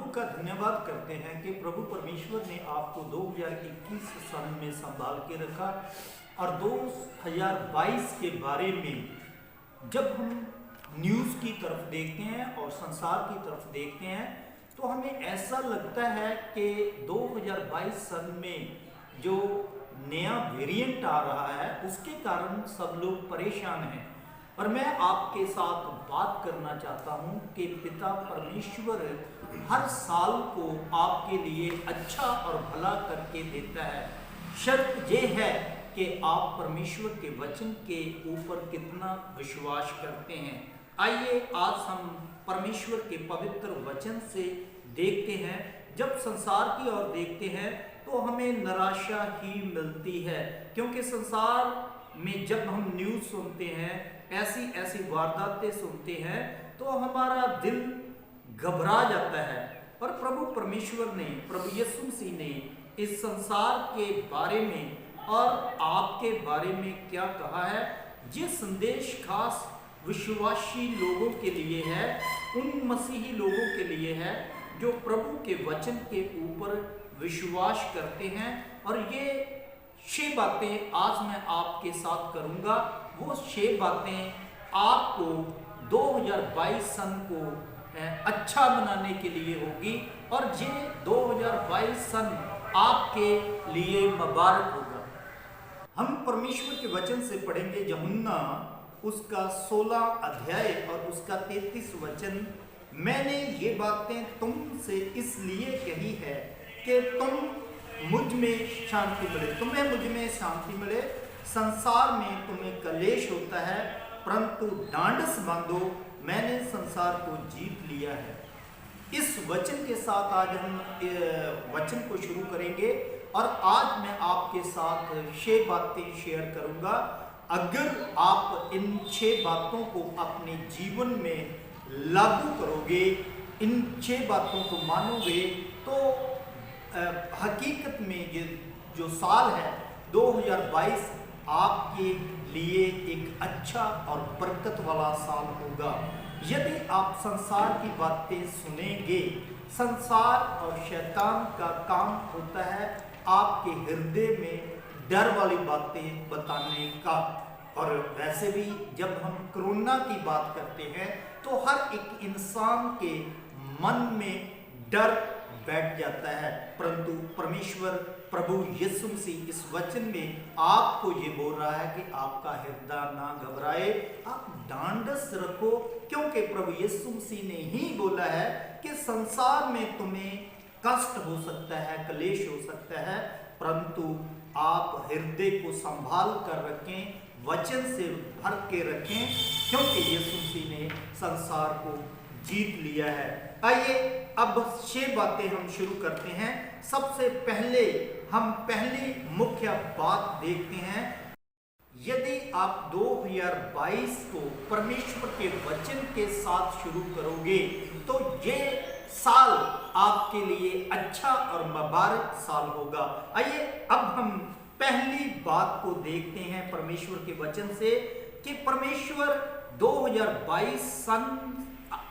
का धन्यवाद करते हैं कि प्रभु परमेश्वर ने आपको 2021 सन में संभाल के रखा और 2022 के बारे में जब हम न्यूज़ की तरफ देखते हैं और संसार की तरफ देखते हैं तो हमें ऐसा लगता है कि 2022 सन में जो नया वेरिएंट आ रहा है उसके कारण सब लोग परेशान हैं। और मैं आपके साथ बात करना चाहता हूं कि पिता परमेश्वर हर साल को आपके लिए अच्छा और भला करके देता है। शर्त यह है कि आप परमेश्वर के वचन के ऊपर कितना विश्वास करते हैं। आइए आज हम परमेश्वर के पवित्र वचन से देखते हैं। जब संसार की ओर देखते हैं तो हमें निराशा ही मिलती है, क्योंकि संसार में जब हम न्यूज़ सुनते हैं, ऐसी ऐसी वारदातें सुनते हैं तो हमारा दिल घबरा जाता है। और प्रभु परमेश्वर ने, प्रभु यीशु मसीह ने इस संसार के बारे में और आपके बारे में क्या कहा है, ये संदेश खास विश्वासी लोगों के लिए है, उन मसीही लोगों के लिए है जो प्रभु के वचन के ऊपर विश्वास करते हैं। और ये 6 बातें आज मैं आपके साथ करूंगा। वो 6 बातें आपको 2022 सन को अच्छा बनाने के लिए होगी और ये 2022 सन आपके लिए मुबारक होगा। हम परमेश्वर के वचन से पढ़ेंगे यूहन्ना उसका 16 अध्याय और उसका 33 वचन। मैंने ये बातें तुमसे इसलिए कही है कि तुम मुझ में शांति मिले, तुम्हें मुझ में शांति मिले। संसार में तुम्हें कलेश होता है, परंतु ढांढस बांधो, मैंने संसार को जीत लिया है। इस वचन के साथ आज हम वचन को शुरू करेंगे और आज मैं आपके साथ 6 बातें शेयर करूंगा। अगर आप इन 6 बातों को अपने जीवन में लागू करोगे, इन 6 बातों को मानोगे, तो हकीकत में ये जो साल है 2022 आपके लिए एक अच्छा और बरकत वाला साल होगा। यदि आप संसार की बातें सुनेंगे, संसार और शैतान का काम होता है आपके हृदय में डर वाली बातें बताने का। और वैसे भी जब हम कोरोना की बात करते हैं तो हर एक इंसान के मन में डर बैठ जाता है, परंतु परमेश्वर प्रभु यीशु मसीह इस वचन में आपको ये बोल रहा है कि आपका हृदय ना घबराए, आप ढांढस रखो, क्योंकि प्रभु यीशु मसीह ने ही बोला है कि संसार में तुम्हें कष्ट हो सकता है, कलेश हो सकता है, परंतु आप हृदय को संभाल कर रखें, वचन से भर के रखें, क्योंकि यीशु मसीह ने संसार को जीत लिया है। आइए अब 6 बातें हम शुरू करते हैं। सबसे पहले हम पहली मुख्य बात देखते हैं। यदि आप 2022 को परमेश्वर के वचन के साथ शुरू करोगे तो ये साल आपके लिए अच्छा और मुबारक साल होगा। आइए अब हम पहली बात को देखते हैं परमेश्वर के वचन से कि परमेश्वर 2022 सन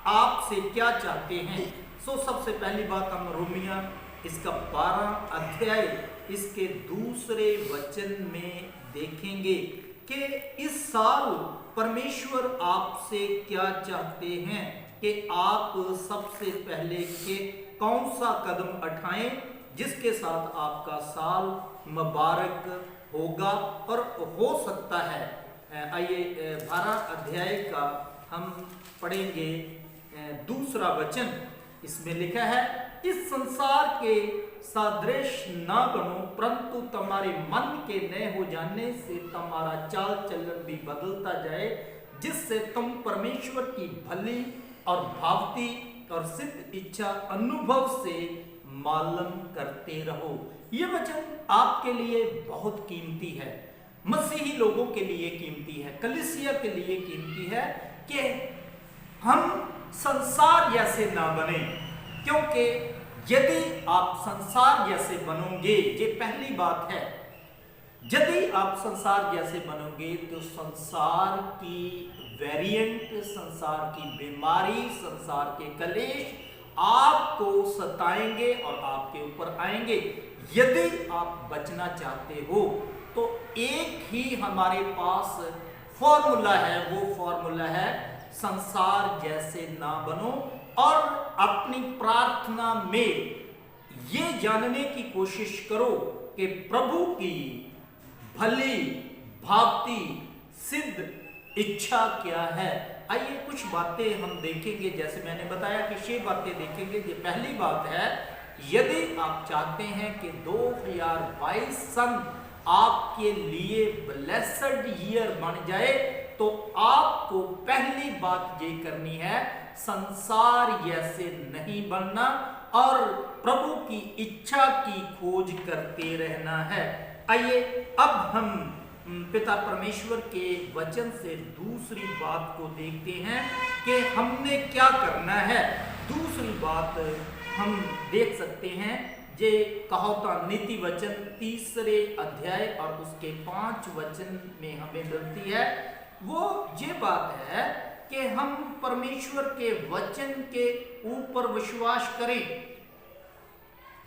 आपसे क्या चाहते हैं। सो सबसे पहली बात हम रोमिया इसका 12 अध्याय इसके दूसरे वचन में देखेंगे कि इस साल परमेश्वर आपसे क्या चाहते हैं कि आप सबसे पहले के कौन सा कदम उठाएं जिसके साथ आपका साल मुबारक होगा और हो सकता है। आइए 12 अध्याय का हम पढ़ेंगे दूसरा वचन। इसमें लिखा है, इस संसार के सादृश ना बनो, परंतु तुम्हारे मन के नए हो जाने से तुम्हारा चाल चलन भी बदलता जाए, जिससे तुम परमेश्वर की भली और भावती और सिद्ध इच्छा अनुभव से मालूम करते रहो। ये वचन आपके लिए बहुत कीमती है, मसीही लोगों के लिए कीमती है, कलीसिया के लिए कीमती है कि हम संसार जैसे ना बने, क्योंकि यदि आप संसार जैसे बनोगे, ये पहली बात है, यदि आप संसार जैसे बनोगे तो संसार की वेरिएंट, संसार की बीमारी, संसार के कलेश आप आपको सताएंगे और आपके ऊपर आएंगे। यदि आप बचना चाहते हो तो एक ही हमारे पास फॉर्मूला है, वो फॉर्मूला है संसार जैसे ना बनो। और अपनी प्रार्थना में ये जानने की कोशिश करो कि प्रभु की भली भांति सिद्ध इच्छा क्या है। आइए कुछ बातें हम देखेंगे। जैसे मैंने बताया कि 6 बातें देखेंगे। ये पहली बात है, यदि आप चाहते हैं कि 2022 सन आपके लिए ब्लेसड ईयर बन जाए तो आपको पहली बात ये करनी है, संसार जैसे नहीं बनना और प्रभु की इच्छा की खोज करते रहना है। आइए अब हम पिता परमेश्वर के वचन से दूसरी बात को देखते हैं कि हमने क्या करना है। दूसरी बात हम देख सकते हैं, जे कहावता नीति वचन 3 अध्याय और उसके 5 वचन में हमें मिलती है। वो ये बात है कि हम परमेश्वर के वचन के ऊपर विश्वास करें।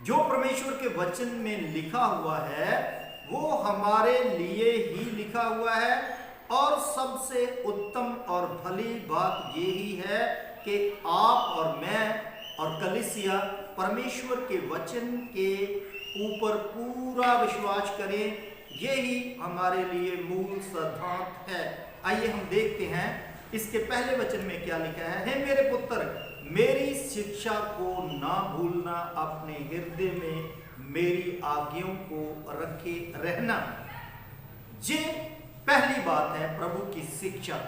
जो परमेश्वर के वचन में लिखा हुआ है वो हमारे लिए ही लिखा हुआ है। और सबसे उत्तम और भली बात यही है कि आप और मैं और कलीसिया परमेश्वर के वचन के ऊपर पूरा विश्वास करें। यही हमारे लिए मूल सिद्धांत है। आइए हम देखते हैं इसके पहले वचन में क्या लिखा है। हे मेरे पुत्र, मेरी शिक्षा को ना भूलना, अपने हृदय में मेरी आज्ञाओं को रखे रहना। ये पहली बात है, प्रभु की शिक्षा।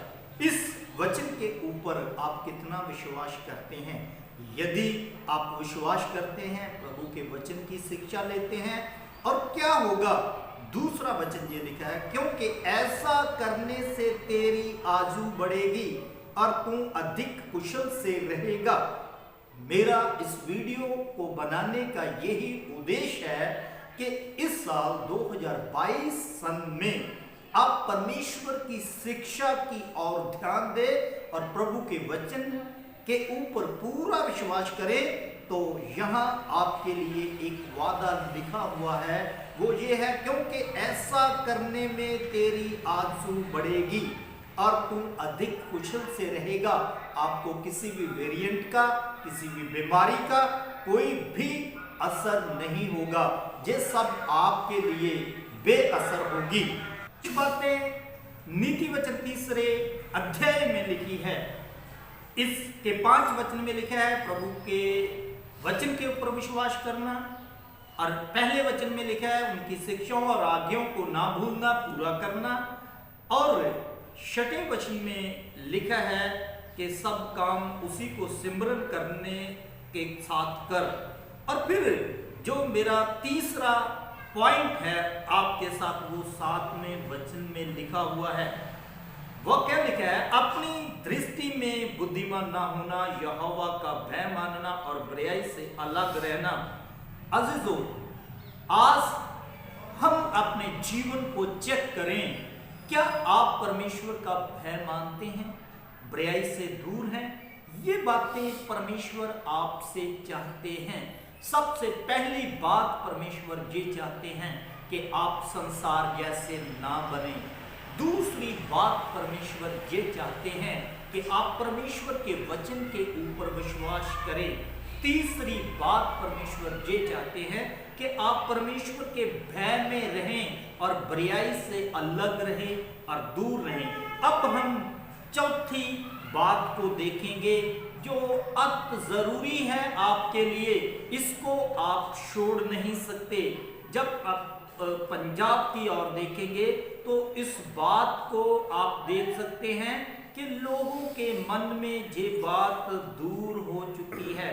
इस वचन के ऊपर आप कितना विश्वास करते हैं? यदि आप विश्वास करते हैं, प्रभु के वचन की शिक्षा लेते हैं, और क्या होगा? दूसरा वचन ये लिखा है, क्योंकि ऐसा करने से तेरी आयु बढ़ेगी और तू अधिक कुशल से रहेगा। मेरा इस वीडियो को बनाने का यही उद्देश्य है कि इस साल 2022 सन में आप परमेश्वर की शिक्षा की ओर ध्यान दें और प्रभु के वचन के ऊपर पूरा विश्वास करें। तो यहाँ आपके लिए एक वादा लिखा हुआ है, वो ये है, क्योंकि ऐसा करने में तेरी आयु बढ़ेगी और तुम अधिक कुशल से रहेगा। आपको किसी भी वेरिएंट का, किसी भी बीमारी का कोई भी असर नहीं होगा। ये सब आपके लिए बेअसर होगी। कुछ बातें नीति वचन 3 अध्याय में लिखी है। इसके 5 वचन में लिखा है प्रभु के वचन के ऊपर विश्वास करना, और पहले वचन में लिखा है उनकी शिक्षाओं और आज्ञाओं को ना भूलना, पूरा करना। और 6वें वचन में लिखा है कि सब काम उसी को सिमरन करने के साथ कर। और फिर जो मेरा तीसरा पॉइंट है आपके साथ, वो 7वें वचन में लिखा हुआ है। वो क्या लिखा है? अपनी दृष्टि में बुद्धिमान ना होना, यहोवा का भय मानना और बुराई से अलग रहना। अजीजों, आज हम अपने जीवन को चेक करें। क्या आप परमेश्वर का भय मानते हैं, बुराई से दूर हैं? ये बातें परमेश्वर आपसे चाहते हैं। सबसे पहली बात परमेश्वर ये चाहते हैं कि आप संसार जैसे ना बने। दूसरी बात परमेश्वर ये चाहते हैं कि आप परमेश्वर के वचन के ऊपर विश्वास करें। तीसरी बात परमेश्वर ये चाहते हैं कि आप परमेश्वर के भय में रहें और बुराई से अलग रहें और दूर रहें। अब हम चौथी बात को देखेंगे जो अति जरूरी है आपके लिए। इसको आप छोड़ नहीं सकते। जब आप पंजाब की ओर देखेंगे तो इस बात को आप देख सकते हैं कि लोगों के मन में ये बात दूर हो चुकी है।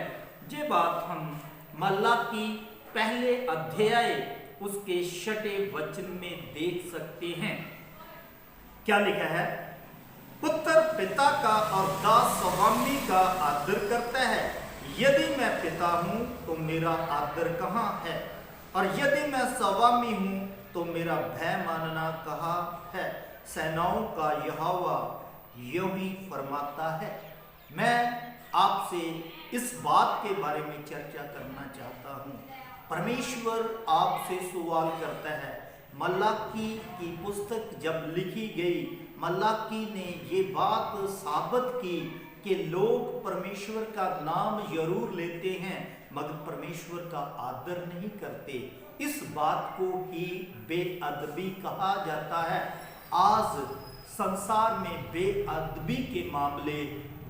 ये बात हम मलाकी पहले अध्याय उसके 6वें वचन में देख सकते हैं। क्या लिखा है? पुत्र पिता का और दास स्वामी का आदर करता है। यदि मैं पिता हूं तो मेरा आदर कहाँ है? और यदि मैं स्वामी हूं तो मेरा भय मानना कहाँ है? सेनाओं का यहोवा यूं ही फरमाता है। मैं आपसे इस बात के बारे में चर्चा करना चाहता हूँ। परमेश्वर आपसे सवाल करता है। मलाकी की पुस्तक जब लिखी गई, मलाकी ने ये बात साबित की कि लोग परमेश्वर का नाम जरूर लेते हैं मगर परमेश्वर का आदर नहीं करते। इस बात को ही बेअदबी कहा जाता है। आज संसार में बेअदबी के मामले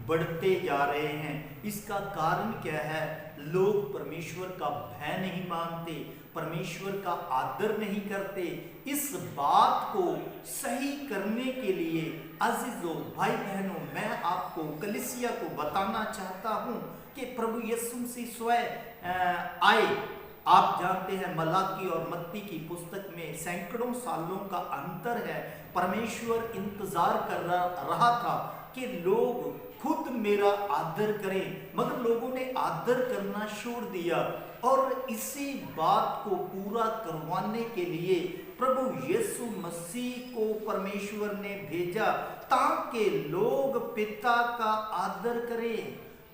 बढ़ते जा रहे हैं। इसका कारण क्या है? लोग परमेश्वर का भय नहीं मानते, परमेश्वर का आदर नहीं करते। इस बात को सही करने के लिए अजीजों, भाई बहनों, मैं आपको, कलीसिया को बताना चाहता हूं कि प्रभु यीशु मसीह स्वयं आए। आप जानते हैं मलाकी और मत्ती की पुस्तक में सैकड़ों सालों का अंतर है। परमेश्वर इंतजार कर रहा था कि लोग खुद मेरा आदर करें, मगर लोगों ने आदर करना छोड़ दिया। और इसी बात को पूरा करवाने के लिए प्रभु यीशु मसीह को परमेश्वर ने भेजा ताकि लोग पिता का आदर करें,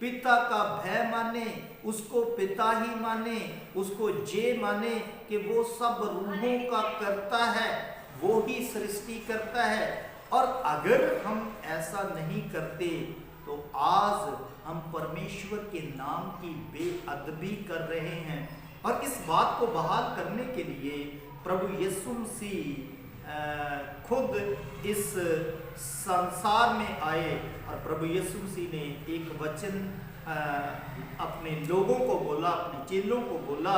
पिता का भय माने, उसको पिता ही माने, उसको जे माने कि वो सब रूहों का करता है, वो ही सृष्टि करता है। और अगर हम ऐसा नहीं करते तो आज हम परमेश्वर के नाम की बेअदबी कर रहे हैं। और इस बात को बहाल करने के लिए प्रभु यीशु मसीह खुद इस संसार में आए और प्रभु यीशु मसीह ने एक वचन अपने लोगों को बोला, अपने चेलों को बोला,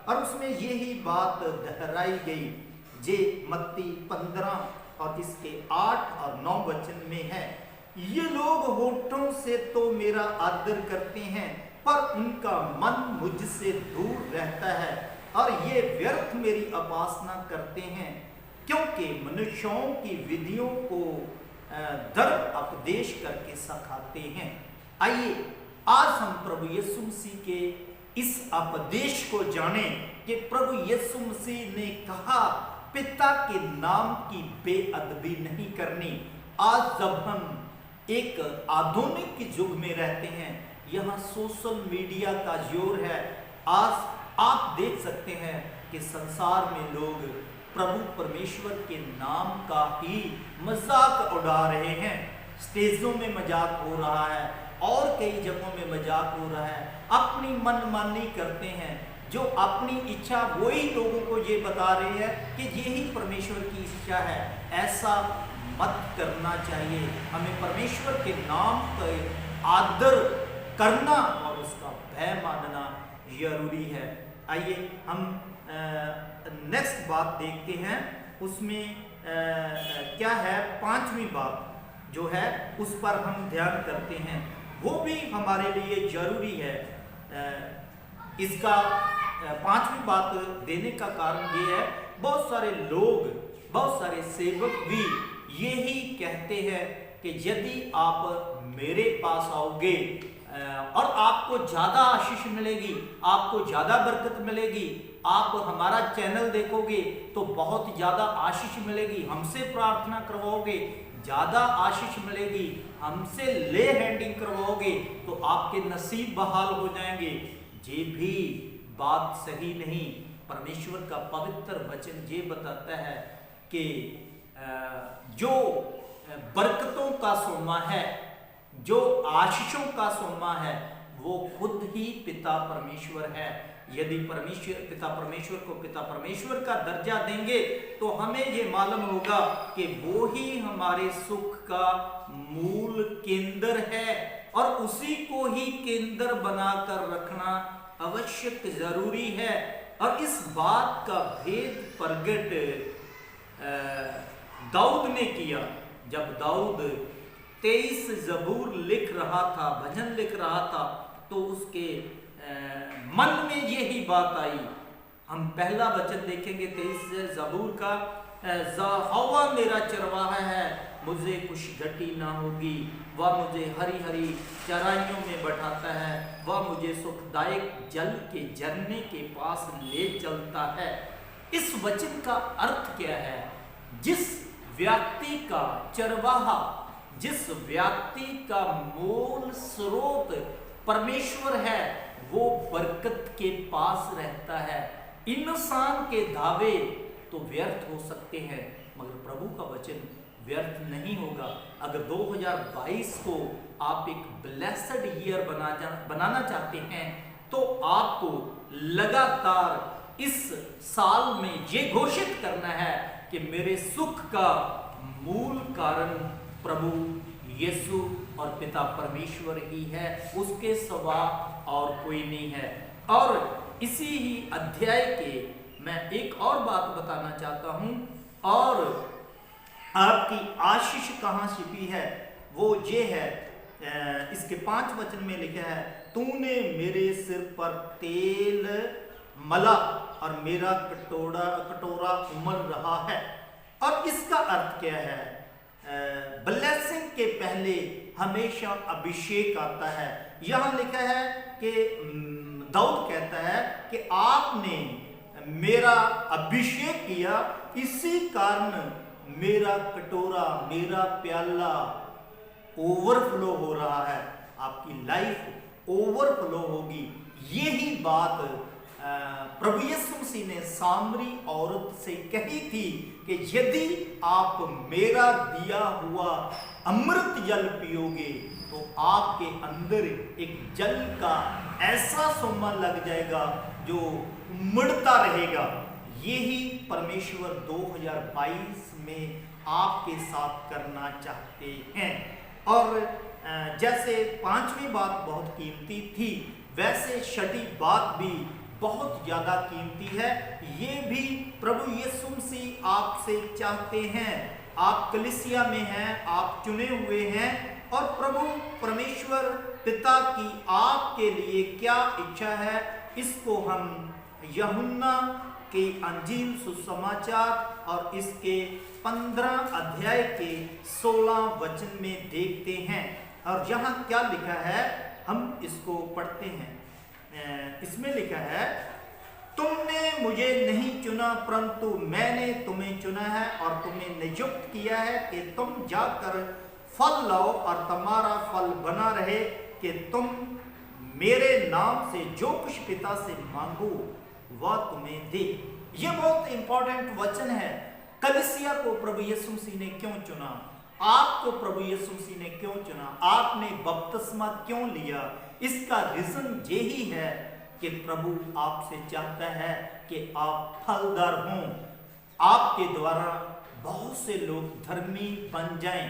और उसमें यही बात दोहराई गई जे मत्ती 15 और इसके 8 और 9 वचन में है। ये लोग होठों से तो मेरा आदर करते हैं पर उनका मन मुझसे दूर रहता है और ये व्यर्थ मेरी उपासना करते हैं क्योंकि मनुष्यों की विधियों को दर्द उपदेश करके सिखाते हैं। आइए आज हम प्रभु यीशु मसीह के इस उपदेश को जानें कि प्रभु यीशु मसीह ने कहा पिता के नाम की बेअदबी नहीं करनी। आज जब हम एक आधुनिक युग में रहते हैं, यहाँ सोशल मीडिया का जोर है। आज आप देख सकते हैं कि संसार में लोग प्रभु परमेश्वर के नाम का ही मजाक उड़ा रहे हैं। स्टेजों में मजाक हो रहा है और कई जगहों में मजाक हो रहा है। अपनी मनमानी करते हैं, जो अपनी इच्छा वही लोगों को ये बता रही है कि यही परमेश्वर की इच्छा है। ऐसा मत करना चाहिए। हमें परमेश्वर के नाम का आदर करना और उसका भय मानना जरूरी है। आइए हम नेक्स्ट बात देखते हैं। उसमें क्या है, 5वीं बात जो है उस पर हम ध्यान करते हैं, वो भी हमारे लिए जरूरी है। इसका 5वीं बात देने का कारण ये है, बहुत सारे लोग, बहुत सारे सेवक भी यही कहते हैं कि यदि आप मेरे पास आओगे और आपको ज़्यादा आशीष मिलेगी, आपको ज़्यादा बरकत मिलेगी, आप हमारा चैनल देखोगे तो बहुत ज़्यादा आशीष मिलेगी, हमसे प्रार्थना करवाओगे ज़्यादा आशीष मिलेगी, हमसे ले हैंडिंग करवाओगे तो आपके नसीब बहाल हो जाएंगे। ये भी बात सही नहीं। परमेश्वर का पवित्र वचन ये बताता है कि जो बरकतों का सोमा है, जो आशीषों का सोमा है, वो खुद ही पिता परमेश्वर है। यदि पिता परमेश्वर को पिता परमेश्वर का दर्जा देंगे तो हमें ये मालूम होगा कि वो ही हमारे सुख का मूल केंद्र है और उसी को ही केंद्र बनाकर रखना आवश्यक जरूरी है। और इस बात का भेद प्रगट दाऊद ने किया। जब दाऊद 23 जबूर लिख रहा था, भजन लिख रहा था, तो उसके मन में यही बात आई। हम पहला वचन देखेंगे 23 जबूर का, यहोवा मेरा चरवाहा है, मुझे कुछ घटी ना होगी, वह मुझे हरी हरी चराइयों में बैठाता है, वह मुझे सुखदायक जल के झरने के पास ले चलता है। इस वचन का अर्थ क्या है? जिस व्यक्ति का चरवाहा, जिस व्यक्ति का मूल स्रोत परमेश्वर है वो बरकत के पास रहता है। इंसान के दावे तो व्यर्थ हो सकते हैं मगर प्रभु का वचन व्यर्थ नहीं होगा। अगर 2022 को आप एक ब्लेस्ड ईयर बनाना चाहते हैं तो आपको लगातार इस साल में ये घोषित करना है कि मेरे सुख का मूल कारण प्रभु यीशु और पिता परमेश्वर ही है, उसके सिवा और कोई नहीं है। और इसी ही अध्याय के मैं एक और बात बताना चाहता हूं, और आपकी आशीष कहां छिपी है वो ये है, इसके 5 वचन में लिखा है, तूने मेरे सिर पर तेल मला और मेरा कटोरा उमड़ रहा है। और इसका अर्थ क्या है? ब्लेसिंग के पहले हमेशा अभिषेक आता है। यहां लिखा है कि दाऊद कहता है कि आपने मेरा अभिषेक किया, इसी कारण मेरा कटोरा, मेरा प्याला ओवरफ्लो हो रहा है। आपकी लाइफ ओवरफ्लो होगी। यही बात प्रभु यीशु मसीह ने सामरी औरत से कही थी कि यदि आप मेरा दिया हुआ अमृत जल पियोगे तो आपके अंदर एक जल का ऐसा सोमा लग जाएगा जो उमड़ता रहेगा। यही परमेश्वर 2022 में आपके साथ करना चाहते हैं। और जैसे 5वीं बात बहुत कीमती थी, वैसे 6ठी बात भी बहुत ज्यादा कीमती है। ये भी प्रभु यीशु मसीह आपसे चाहते हैं। आप कलीसिया में हैं, आप चुने हुए हैं, और प्रभु परमेश्वर पिता की आपके लिए क्या इच्छा है, इसको हम यूहन्ना के अंजील सुसमाचार और इसके 15 अध्याय के 16 वचन में देखते हैं। और यहाँ क्या लिखा है, हम इसको पढ़ते हैं। इसमें लिखा है, तुमने मुझे नहीं चुना परंतु मैंने तुम्हें चुना है और तुम्हें नियुक्त किया है कि तुम जाकर फल लाओ और तुम्हारा फल बना रहे, कि तुम मेरे नाम से जो कुछ पिता से मांगो वह तुम्हें दे। ये बहुत इंपॉर्टेंट वचन है। कलीसिया को प्रभु यीशु मसीह ने क्यों चुना? आपको प्रभु यीशु मसीह ने क्यों चुना? आपने बपतिस्मा क्यों लिया? इसका रीजन यही है कि प्रभु आपसे चाहता है कि आप फलदार हों, आपके द्वारा बहुत से लोग धर्मी बन जाएं।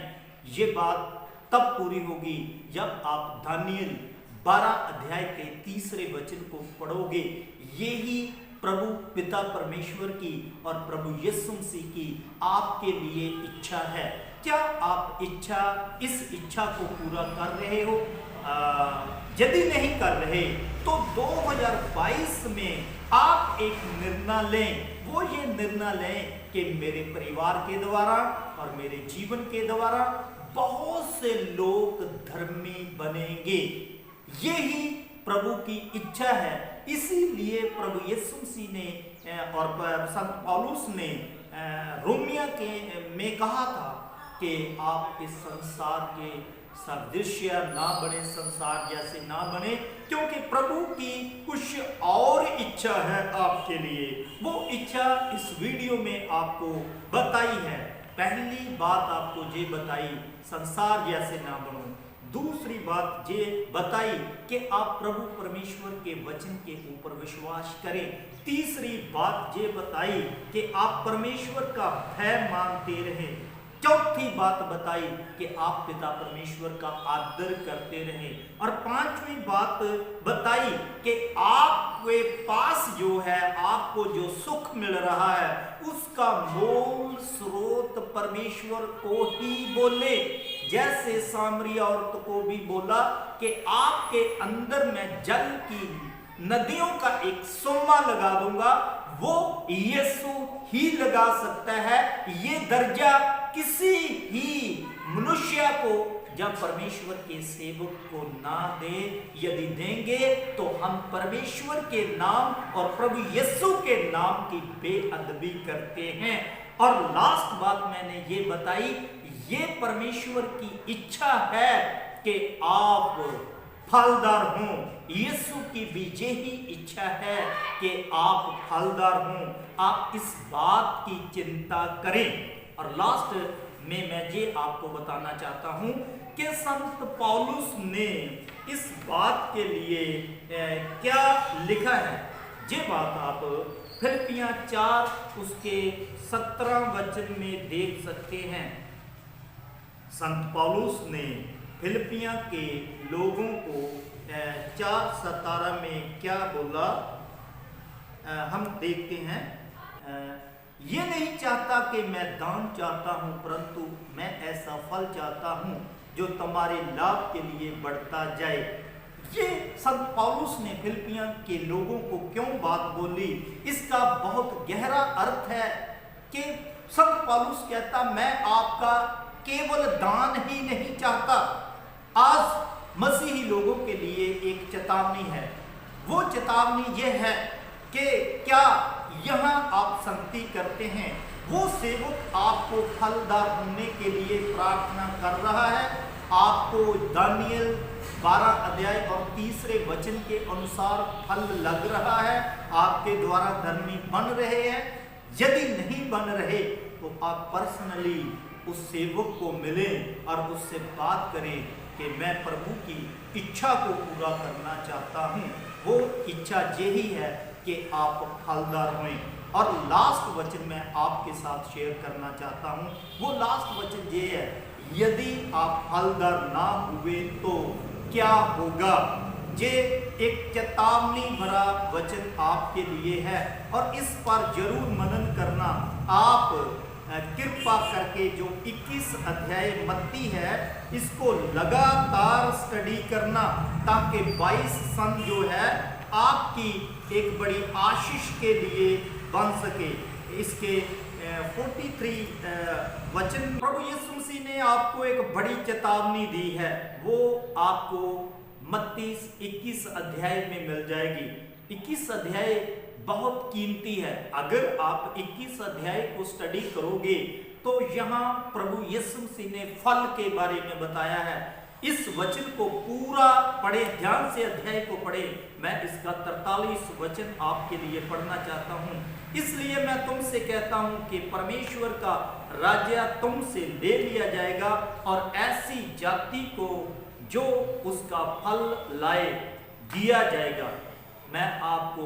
ये बात तब पूरी होगी जब आप दानियल 12 अध्याय के 3 वचन को पढ़ोगे। यही प्रभु पिता परमेश्वर की और प्रभु यीशु मसीह की आपके लिए इच्छा है। क्या आप इस इच्छा को पूरा कर रहे हो? यदि नहीं कर रहे तो 2022 में आप एक निर्णय लें। वो ये निर्णय लें कि मेरे परिवार के द्वारा और मेरे जीवन के द्वारा बहुत से लोग धर्मी बनेंगे। यही प्रभु की इच्छा है। इसीलिए प्रभु यीशु मसीह ने और संत पौलुस ने रोमिया में कहा था कि आप इस संसार के सदृश्य ना बने, संसार जैसे ना बने, क्योंकि प्रभु की कुछ और इच्छा है आपके लिए। वो इच्छा इस वीडियो में आपको बताई है। पहली बात आपको ये बताई, संसार जैसे ना बनो। दूसरी बात ये बताई कि आप प्रभु परमेश्वर के वचन के ऊपर विश्वास करें। तीसरी बात ये बताई कि आप परमेश्वर का भय मानते रहें। चौथी बात बताई कि आप पिता परमेश्वर का आदर करते रहें। और 5वीं बात बताई कि आपके पास जो है, आपको जो सुख मिल रहा है, उसका मूल स्रोत परमेश्वर को ही बोले। जैसे सामरी औरत को भी बोला कि आपके अंदर मैं जल की नदियों का एक सोमा लगा दूंगा, वो यीशु ही लगा सकता है। ये दर्जा किसी ही मनुष्य को जब परमेश्वर के सेवक को ना दे, यदि देंगे तो हम परमेश्वर के नाम और प्रभु यीशु के नाम की बेअदबी करते हैं। और लास्ट बात मैंने ये बताई, ये परमेश्वर की इच्छा है कि आप फलदार हों। यीशु की भी यही इच्छा है कि आप फलदार हों। आप इस बात की चिंता करें। और लास्ट में मैं ये आपको बताना चाहता हूं कि संत पौलुस ने इस बात के लिए क्या लिखा है। ये बात आप फिलिपियां 4 उसके 17 वचन में देख सकते हैं। संत पौलुस ने फिलिपियां के लोगों को 4:17 में क्या बोला, हम देखते हैं। ये नहीं चाहता कि मैं दान चाहता हूं, परंतु मैं ऐसा फल चाहता हूं जो तुम्हारे लाभ के लिए बढ़ता जाए। ये संत पौलुस ने फिलिपियां के लोगों को क्यों बात बोली, इसका बहुत गहरा अर्थ है कि संत पौलुस कहता मैं आपका केवल दान ही नहीं चाहता। आज मसीही लोगों के लिए एक चेतावनी है। वो चेतावनी ये है कि क्या यहाँ आप संगति करते हैं, वो सेवक आपको फलदार होने के लिए प्रार्थना कर रहा है, आपको दानियल 12 अध्याय और 3 वचन के अनुसार फल लग रहा है, आपके द्वारा धर्मी बन रहे हैं। यदि नहीं बन रहे तो आप पर्सनली उस सेवक को मिलें और उससे बात करें कि मैं प्रभु की इच्छा को पूरा करना चाहता हूँ। वो इच्छा यही है कि आप फलदार हों। और लास्ट वचन मैं आपके साथ शेयर करना चाहता हूँ। वो लास्ट वचन ये है, यदि आप फलदार ना हुए तो क्या होगा। ये एक चेतावनी भरा वचन आपके लिए है और इस पर जरूर मनन करना। आप कृपा करके जो 21 अध्याय मत्ती है इसको लगातार स्टडी करना, ताकि 22 सन जो है आपकी एक बड़ी आशीष के लिए बन सके। इसके 43 वचन प्रभु यीशु मसीह ने आपको एक बड़ी चेतावनी दी है। वो आपको मत्ती 21 अध्याय में मिल जाएगी। 21 अध्याय बहुत कीमती है। अगर आप 21 अध्याय को स्टडी करोगे तो यहाँ प्रभु यीशु मसीह ने फल के बारे में बताया है। इस वचन को पूरा पढ़े, ध्यान से अध्याय को पढ़े। मैं इसका 43 वचन आपके लिए पढ़ना चाहता हूँ। इसलिए मैं तुमसे कहता हूँ कि परमेश्वर का राज्य तुमसे ले लिया जाएगा और ऐसी जाति को जो उसका फल लाए दिया जाएगा। मैं आपको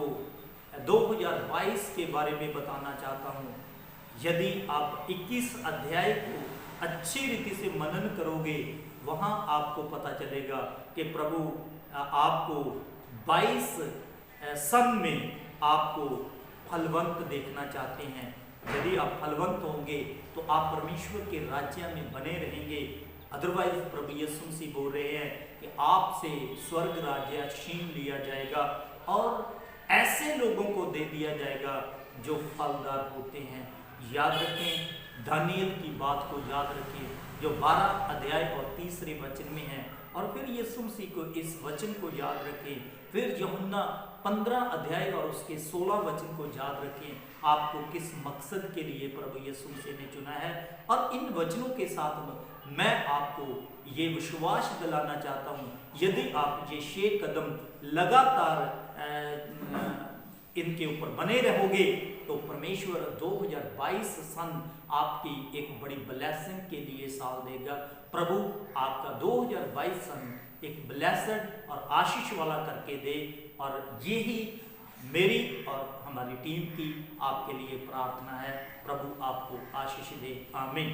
2022 के बारे में बताना चाहता हूँ। यदि आप 21 अध्याय को अच्छी रीति से मनन करोगे, वहाँ आपको पता चलेगा कि प्रभु आपको 22 सन में आपको फलवंत देखना चाहते हैं। यदि आप फलवंत होंगे तो आप परमेश्वर के राज्य में बने रहेंगे। अदरवाइज प्रभु यीशु मसीह बोल रहे हैं कि आपसे स्वर्ग राज्य छीन लिया जाएगा और ऐसे लोगों को दे दिया जाएगा जो फलदार होते हैं। याद रखें, दानियल की बात को याद रखें जो 12 अध्याय और 3 वचन में है। और फिर यीशु मसीह को इस वचन को याद रखें। फिर यूहन्ना 15 अध्याय और उसके 16 वचन को याद रखें। आपको किस मकसद के लिए प्रभु यीशु मसीह ने चुना है। और इन वचनों के साथ मैं आपको ये विश्वास दिलाना चाहता हूँ, यदि आप ये 6 कदम लगातार इनके ऊपर बने रहोगे तो परमेश्वर 2022 सन आपकी एक बड़ी ब्लेसिंग के लिए साल देगा। प्रभु आपका 2022 सन एक ब्लेसड और आशीष वाला करके दे। और यही मेरी और हमारी टीम की आपके लिए प्रार्थना है। प्रभु आपको आशीष दे। आमीन।